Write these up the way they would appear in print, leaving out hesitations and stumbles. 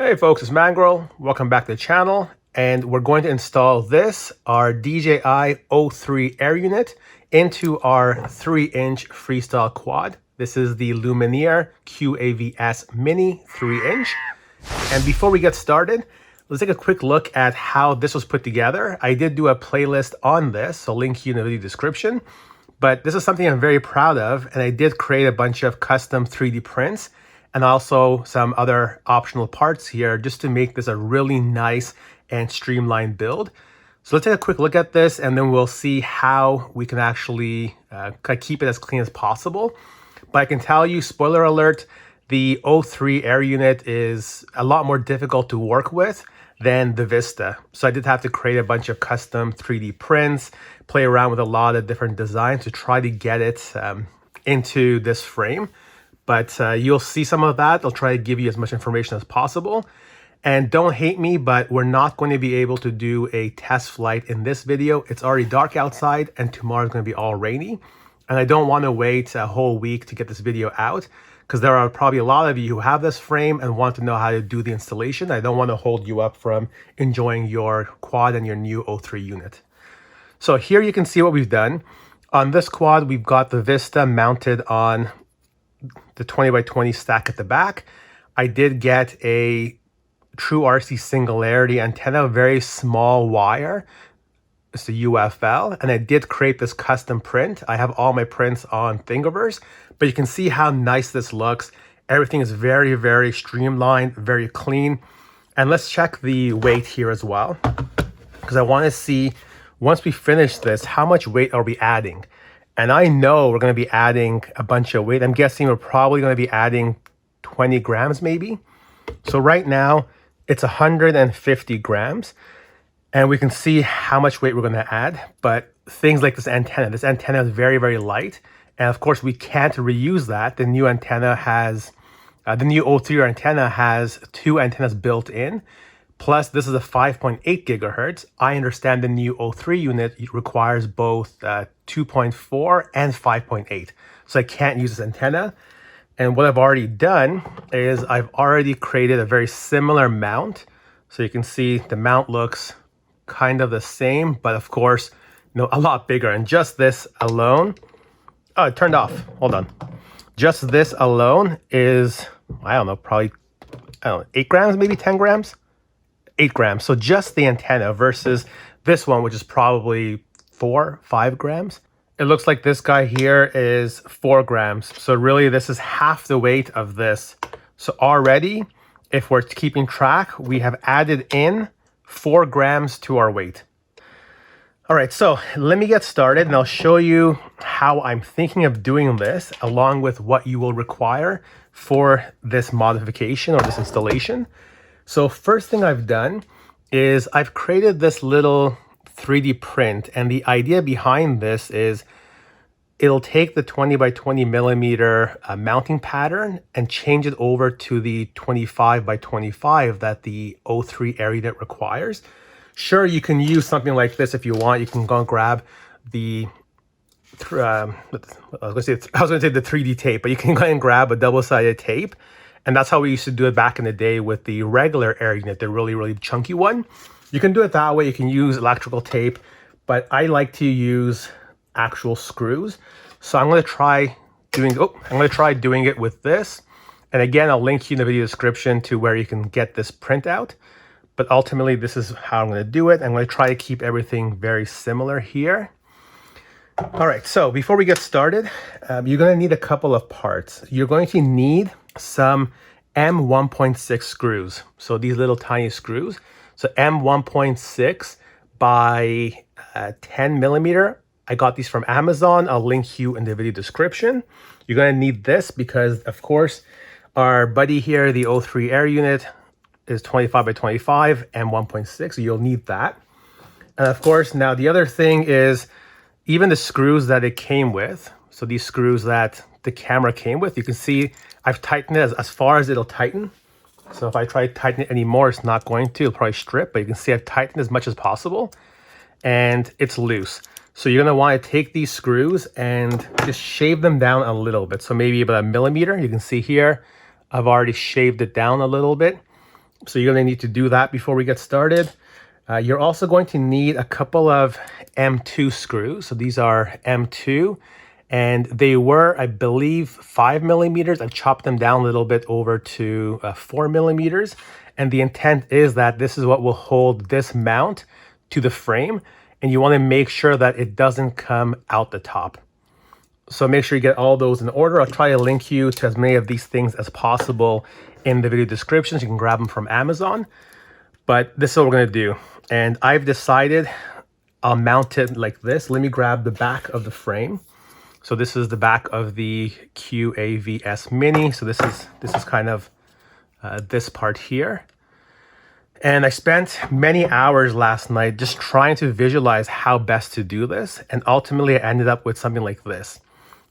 Hey folks, it's Mangrel. Welcome back to the channel. And we're going to install this, our DJI O3 Air Unit, into our 3-inch freestyle quad. This is the Lumenier QAV-S Mini 3-inch. And before we get started, let's take a quick look at how this was put together. I did do a playlist on this, so link you in the video description. But this is something I'm very proud of, and I did create a bunch of custom 3D prints and also some other optional parts here just to make this a really nice and streamlined build. So let's take a quick look at this, and then we'll see how we can actually keep it as clean as possible. But I can tell you, spoiler alert, the O3 Air Unit is a lot more difficult to work with than the Vista. So I did have to create a bunch of custom 3D prints, play around with a lot of different designs to try to get it into this frame. But you'll see some of that. I'll try to give you as much information as possible. And don't hate me, but we're not going to be able to do a test flight in this video. It's already dark outside and tomorrow's going to be all rainy. And I don't want to wait a whole week to get this video out because there are probably a lot of you who have this frame and want to know how to do the installation. I don't want to hold you up from enjoying your quad and your new O3 unit. So here you can see what we've done. On this quad, we've got the Vista mounted on the 20x20 stack at the back. I did get a true RC singularity antenna, very small wire. It's a UFL, and I did create this custom print. I have all my prints on Thingiverse, but you can see how nice this looks. Everything is very, very streamlined, very clean. And let's check the weight here as well, because I want to see, once we finish this, how much weight are we adding? And I know we're going to be adding a bunch of weight. I'm guessing we're probably going to be adding 20 grams maybe. So right now it's 150 grams. And we can see how much weight we're going to add. But things like this antenna is very, very light. And of course we can't reuse that. The new antenna has, the new O3 antenna has 2 antennas built in. Plus, this is a 5.8 gigahertz. I understand the new O3 unit requires both 2.4 and 5.8. So I can't use this antenna. And what I've already done is I've already created a very similar mount. So you can see the mount looks kind of the same, but of course, a lot bigger. And just this alone, oh, it turned off. Hold on. Just this alone is, I don't know, probably, 8 grams, maybe 10 grams. 8 grams. So just the antenna versus this one, which is probably 4-5 grams. It looks like this guy here is 4 grams. So really this is half the weight of this. So already, if we're keeping track, we have added in 4 grams to our weight. All right, so let me get started and I'll show you how I'm thinking of doing this along with what you will require for this modification or this installation. So first thing I've done is I've created this little 3D print, and the idea behind this is it'll take the 20x20 millimeter mounting pattern and change it over to the 25x25 that the O3 Air Unit requires. Sure, you can use something like this if you want. You can go and grab the I was going to say the 3D tape, but you can go and grab a double-sided tape. And that's how we used to do it back in the day with the regular Air Unit, the really, really chunky one. You can do it that way. You can use electrical tape, but I like to use actual screws. So I'm going to try doing it with this. And again, I'll link you in the video description to where you can get this printout. But ultimately, this is how I'm going to do it. I'm going to try to keep everything very similar here. All right, so before we get started, you're going to need a couple of parts. You're going to need some M1.6 screws. So these little tiny screws. So M1.6 by 10 millimeter. I got these from Amazon. I'll link you in the video description. You're going to need this because, of course, our buddy here, the O3 Air Unit, is 25x25 M1.6. So you'll need that. And of course, now the other thing is even the screws that it came with. So these screws that the camera came with, you can see I've tightened it as far as it'll tighten. So if I try to tighten it anymore, it's not going to. It'll probably strip, but you can see I've tightened as much as possible. And it's loose. So you're going to want to take these screws and just shave them down a little bit. So maybe about 1 millimeter. You can see here, I've already shaved it down a little bit. So you're going to need to do that before we get started. You're also going to need a couple of M2 screws. So these are M2, and they were, I believe, 5 millimeters. I've chopped them down a little bit over to 4 millimeters. And the intent is that this is what will hold this mount to the frame. And you want to make sure that it doesn't come out the top. So make sure you get all those in order. I'll try to link you to as many of these things as possible in the video description, so you can grab them from Amazon. But this is what we're going to do. And I've decided I'll mount it like this. Let me grab the back of the frame. So this is the back of the QAV-S Mini. So this is kind of this part here. And I spent many hours last night just trying to visualize how best to do this. And ultimately I ended up with something like this.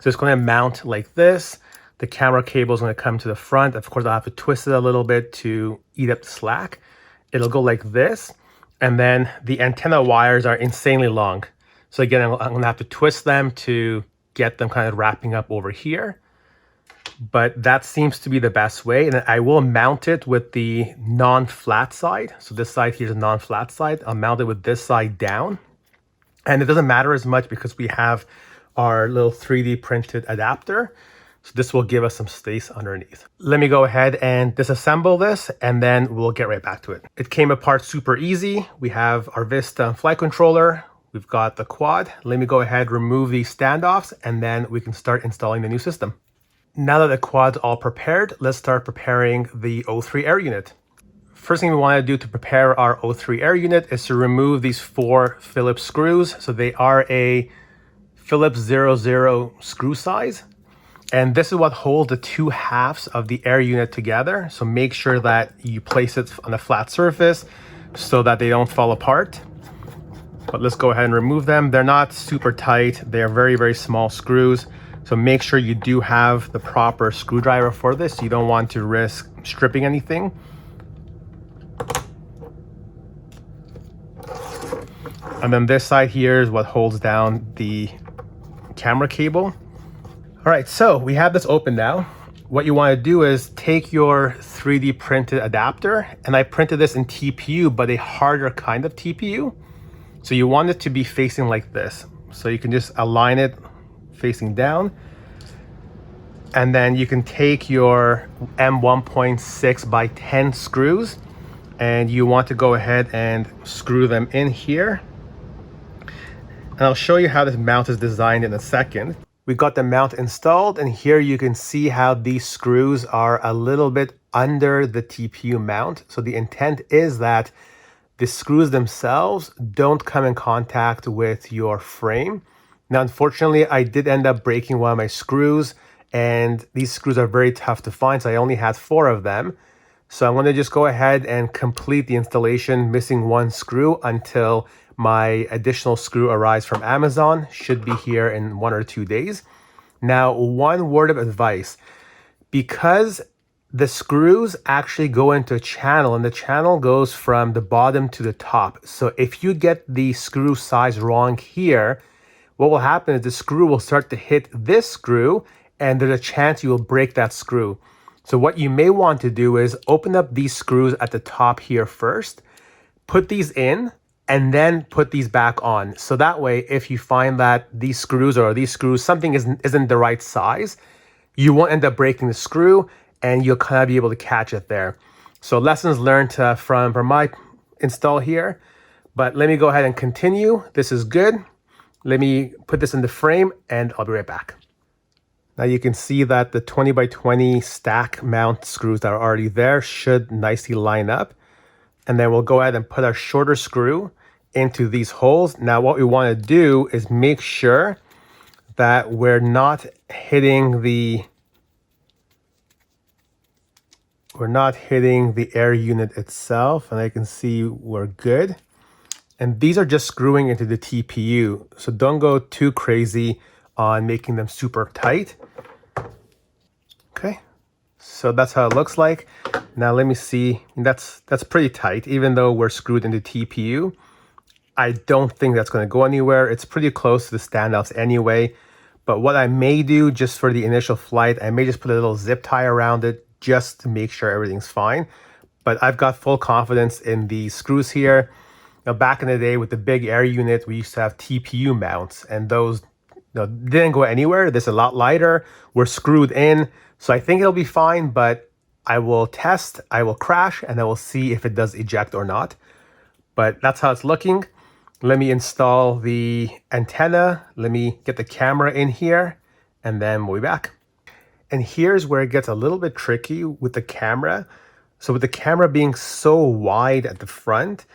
So it's going to mount like this. The camera cable is going to come to the front. Of course, I'll have to twist it a little bit to eat up the slack. It'll go like this. And then the antenna wires are insanely long. So again, I'm going to have to twist them to get them kind of wrapping up over here. But that seems to be the best way. And I will mount it with the non-flat side. So this side here is a non-flat side. I'll mount it with this side down. And it doesn't matter as much because we have our little 3D printed adapter. So this will give us some space underneath. Let me go ahead and disassemble this, and then we'll get right back to it. It came apart super easy. We have our Vista flight controller. We've got the quad. Let me go ahead, remove these standoffs, and then we can start installing the new system. Now that the quad's all prepared, let's start preparing the O3 Air Unit. First thing we want to do to prepare our O3 Air Unit is to remove these 4 Phillips screws. So they are a Phillips 00 screw size. And this is what holds the 2 halves of the air unit together. So make sure that you place it on a flat surface so that they don't fall apart. But let's go ahead and remove them. They're not super tight. They're very, very small screws. So make sure you do have the proper screwdriver for this. You don't want to risk stripping anything. And then this side here is what holds down the camera cable. All right, so we have this open now. What you want to do is take your 3D printed adapter, and I printed this in TPU, but a harder kind of TPU. So you want it to be facing like this. So you can just align it facing down. And then you can take your M1.6 by 10 screws, and you want to go ahead and screw them in here. And I'll show you how this mount is designed in a second. We got the mount installed, and here you can see how these screws are a little bit under the TPU mount. So the intent is that the screws themselves don't come in contact with your frame. Now, unfortunately, I did end up breaking one of my screws, and these screws are very tough to find, so I only had 4 of them. So I'm going to just go ahead and complete the installation, missing 1 screw until my additional screw arrives from Amazon. Should be here in 1 or 2 days. Now, one word of advice. Because the screws actually go into a channel, and the channel goes from the bottom to the top. So if you get the screw size wrong here, what will happen is the screw will start to hit this screw, and there's a chance you will break that screw. So what you may want to do is open up these screws at the top here first, put these in, and then put these back on. So that way, if you find that these screws, something isn't the right size, you won't end up breaking the screw, and you'll kind of be able to catch it there. So lessons learned from my install here. But let me go ahead and continue. This is good. Let me put this in the frame, and I'll be right back. Now you can see that the 20 by 20 stack mount screws that are already there should nicely line up. And then we'll go ahead and put our shorter screw into these holes. Now what we want to do is make sure that we're not hitting the air unit itself, and I can see we're good. And these are just screwing into the TPU, so don't go too crazy on making them super tight. Okay, so that's how it looks like. Now let me see. That's pretty tight, even though we're screwed into TPU. I don't think that's going to go anywhere. It's pretty close to the standoffs anyway. But what I may do just for the initial flight, I may just put a little zip tie around it just to make sure everything's fine. but I've got full confidence in the screws here. Now, back in the day with the big air unit, we used to have TPU mounts, and those didn't go anywhere. This is a lot lighter. We're screwed in, so I think it'll be fine, but I will test, I will crash, and I will see if it does eject or not. But that's how it's looking. Let me install the antenna. Let me get the camera in here, and then we'll be back. And here's where it gets a little bit tricky with the camera. So with the camera being so wide at the front,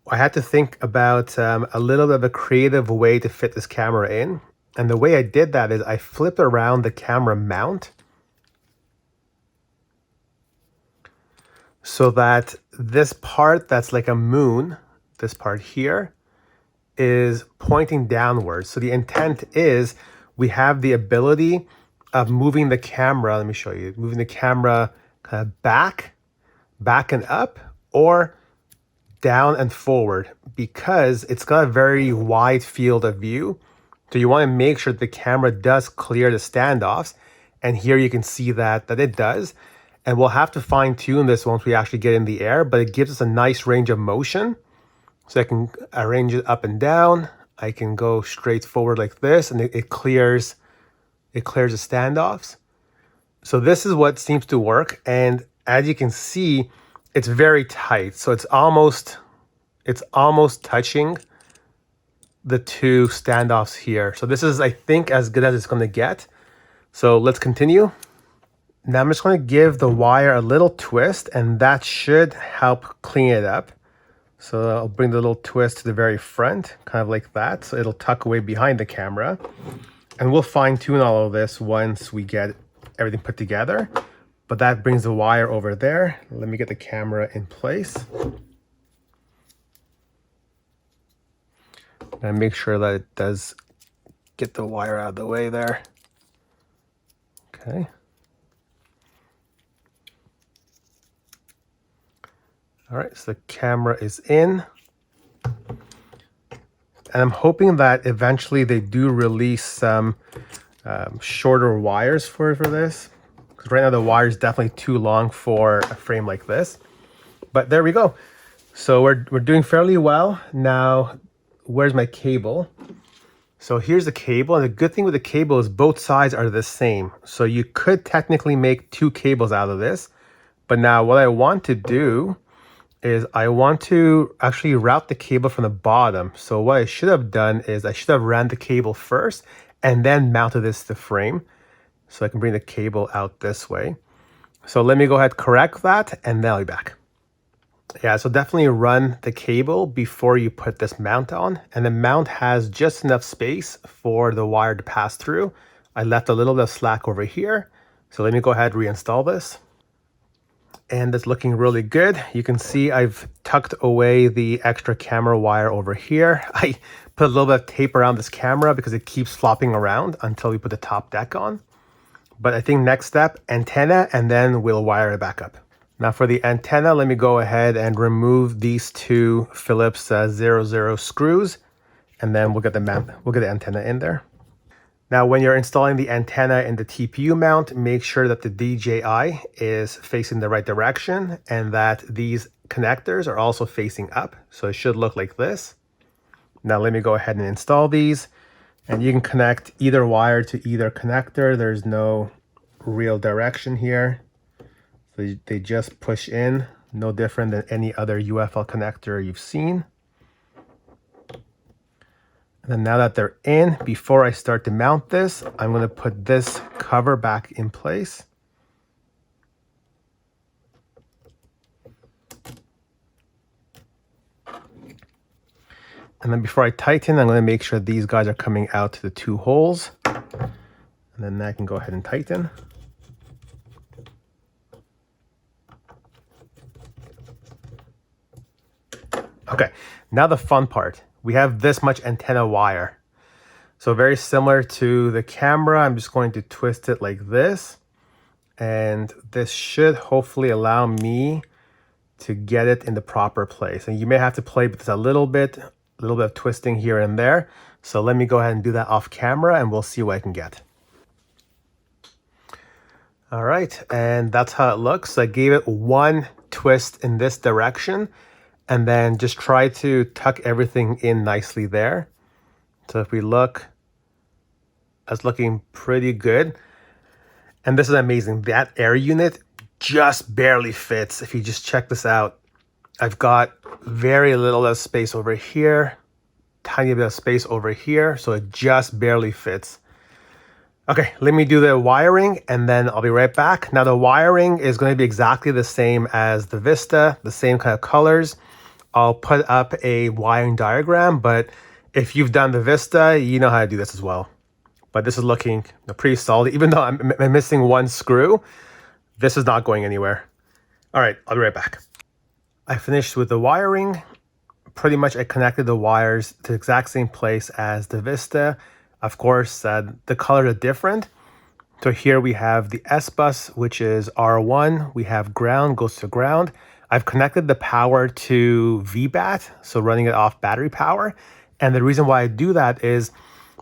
I had to think about a little bit of a creative way to fit this camera in. And the way I did that is I flipped around the camera mount so that this part that's like a moon, this part here, is pointing downwards. So the intent is we have the ability of moving the camera, let me show you, moving the camera kind of back and up, or down and forward, because it's got a very wide field of view. So you want to make sure that the camera does clear the standoffs. And here you can see that it does. And we'll have to fine tune this once we actually get in the air, but it gives us a nice range of motion. So I can arrange it up and down. I can go straight forward like this, and it clears the standoffs. So this is what seems to work. And as you can see, it's very tight. So it's almost touching the two standoffs here. So this is, I think, as good as it's going to get. So let's continue. Now I'm just going to give the wire a little twist, and that should help clean it up. So I'll bring the little twist to the very front, kind of like that. So it'll tuck away behind the camera. And we'll fine tune all of this once we get everything put together. But that brings the wire over there. Let me get the camera in place. And make sure that it does get the wire out of the way there. Okay. All right, so the camera is in. And I'm hoping that eventually they do release some shorter wires for this. Because right now the wire is definitely too long for a frame like this. But there we go. So we're doing fairly well. Now, where's my cable? So here's the cable. And the good thing with the cable is both sides are the same. So you could technically make two cables out of this. But now what I want to do is I want to actually route the cable from the bottom. So what I should have done is I should have ran the cable first and then mounted this to the frame. So I can bring the cable out this way. So let me go ahead, correct that, and then I'll be back. Yeah, so definitely run the cable before you put this mount on. And the mount has just enough space for the wire to pass through. I left a little bit of slack over here. So let me go ahead and reinstall this. And it's looking really good. You can see I've tucked away the extra camera wire over here. I put a little bit of tape around this camera because it keeps flopping around until we put the top deck on. But I think next step, antenna, and then we'll wire it back up. Now for the antenna, let me go ahead and remove these two Phillips 00 screws, and then we'll get the antenna in there. Now, when you're installing the antenna in the TPU mount, make sure that the DJI is facing the right direction and that these connectors are also facing up. So it should look like this. Now, let me go ahead and install these. And you can connect either wire to either connector. There's no real direction here. So they just push in, no different than any other UFL connector you've seen. And then now that they're in, before I start to mount this, I'm going to put this cover back in place. And then before I tighten, I'm going to make sure these guys are coming out to the two holes. And then I can go ahead and tighten. Okay, now the fun part. We have this much antenna wire. So very similar to the camera, I'm just going to twist it like this. And this should hopefully allow me to get it in the proper place. And you may have to play with this a little bit of twisting here and there. So let me go ahead and do that off camera and we'll see what I can get. All right, and that's how it looks. I gave it one twist in this direction and then just try to tuck everything in nicely there. So if we look, that's looking pretty good. And this is amazing. That air unit just barely fits. If you just check this out, I've got very little of space over here, tiny bit of space over here, so it just barely fits. Okay, let me do the wiring and then I'll be right back. Now the wiring is going to be exactly the same as the Vista, the same kind of colors. I'll put up a wiring diagram, but if you've done the Vista, you know how to do this as well. But this is looking pretty solid. Even though I'm missing one screw, this is not going anywhere. All right, I'll be right back. I finished with the wiring. Pretty much I connected the wires to the exact same place as the Vista. Of course, the colors are different. So here we have the S bus, which is R1. We have ground, goes to ground. I've connected the power to VBAT, so running it off battery power. And the reason why I do that is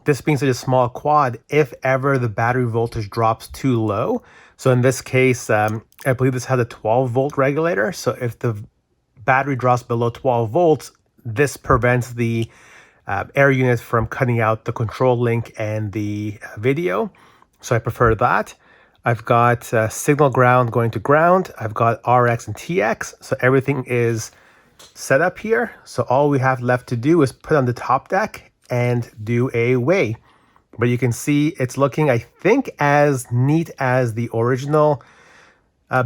this being such a small quad, if ever the battery voltage drops too low. So in this case, I believe this has a 12 volt regulator. So if the battery drops below 12 volts, this prevents the air unit from cutting out the control link and the video. So I prefer that. I've got signal ground going to ground. I've got RX and TX. So everything is set up here. So all we have left to do is put on the top deck and do a weigh. But you can see it's looking, I think, as neat as the original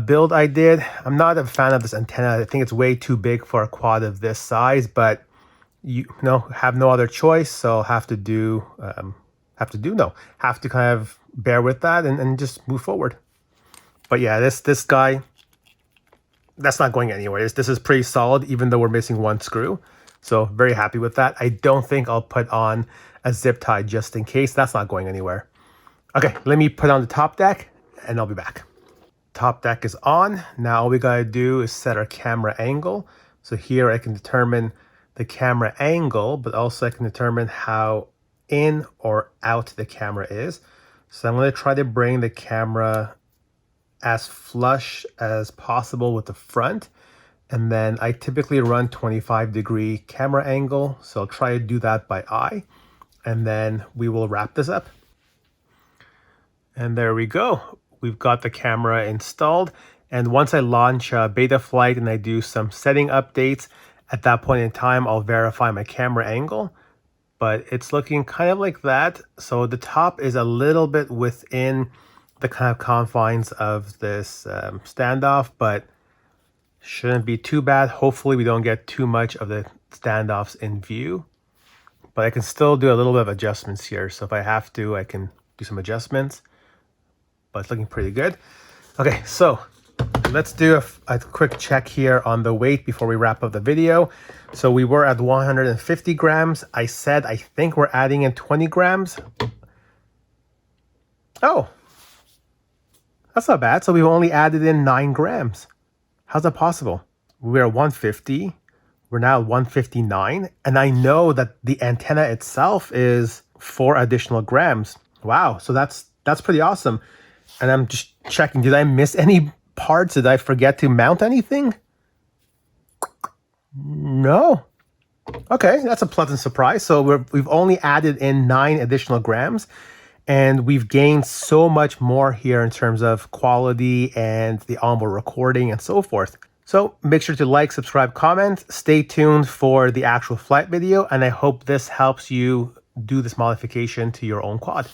build I did. I'm not a fan of this antenna. I think it's way too big for a quad of this size, but you know, have no other choice, so have to kind of bear with that and just move forward. But yeah, this guy, that's not going anywhere. This is pretty solid, even though we're missing one screw. So very happy with that. I don't think I'll put on a zip tie just in case. That's not going anywhere. Okay, let me put on the top deck and I'll be back. Top deck is on. Now all we gotta do is set our camera angle. So here I can determine the camera angle, but also I can determine how in or out the camera is. So I'm going to try to bring the camera as flush as possible with the front. And then I typically run 25-degree camera angle. So I'll try to do that by eye. And then we will wrap this up. And there we go. We've got the camera installed. And once I launch Betaflight and I do some setting updates, at that point in time, I'll verify my camera angle, but it's looking kind of like that. So the top is a little bit within the kind of confines of this standoff, but shouldn't be too bad. Hopefully we don't get too much of the standoffs in view, but I can still do a little bit of adjustments here. So if I have to, I can do some adjustments, but it's looking pretty good. Okay, so let's do a quick check here on the weight before we wrap up the video. So we were at 150 grams. I said, I think we're adding in 20 grams. Oh, that's not bad. So we've only added in 9 grams. How's that possible? We're at 150. We're now at 159. And I know that the antenna itself is 4 additional grams. Wow. So that's pretty awesome. And I'm just checking, did I miss any parts? Did I forget to mount anything? No. Okay, that's a pleasant surprise. So we've only added in 9 additional grams, and we've gained so much more here in terms of quality and the onboard recording and so forth. So make sure to like, subscribe, comment. Stay tuned for the actual flight video, and I hope this helps you do this modification to your own quad.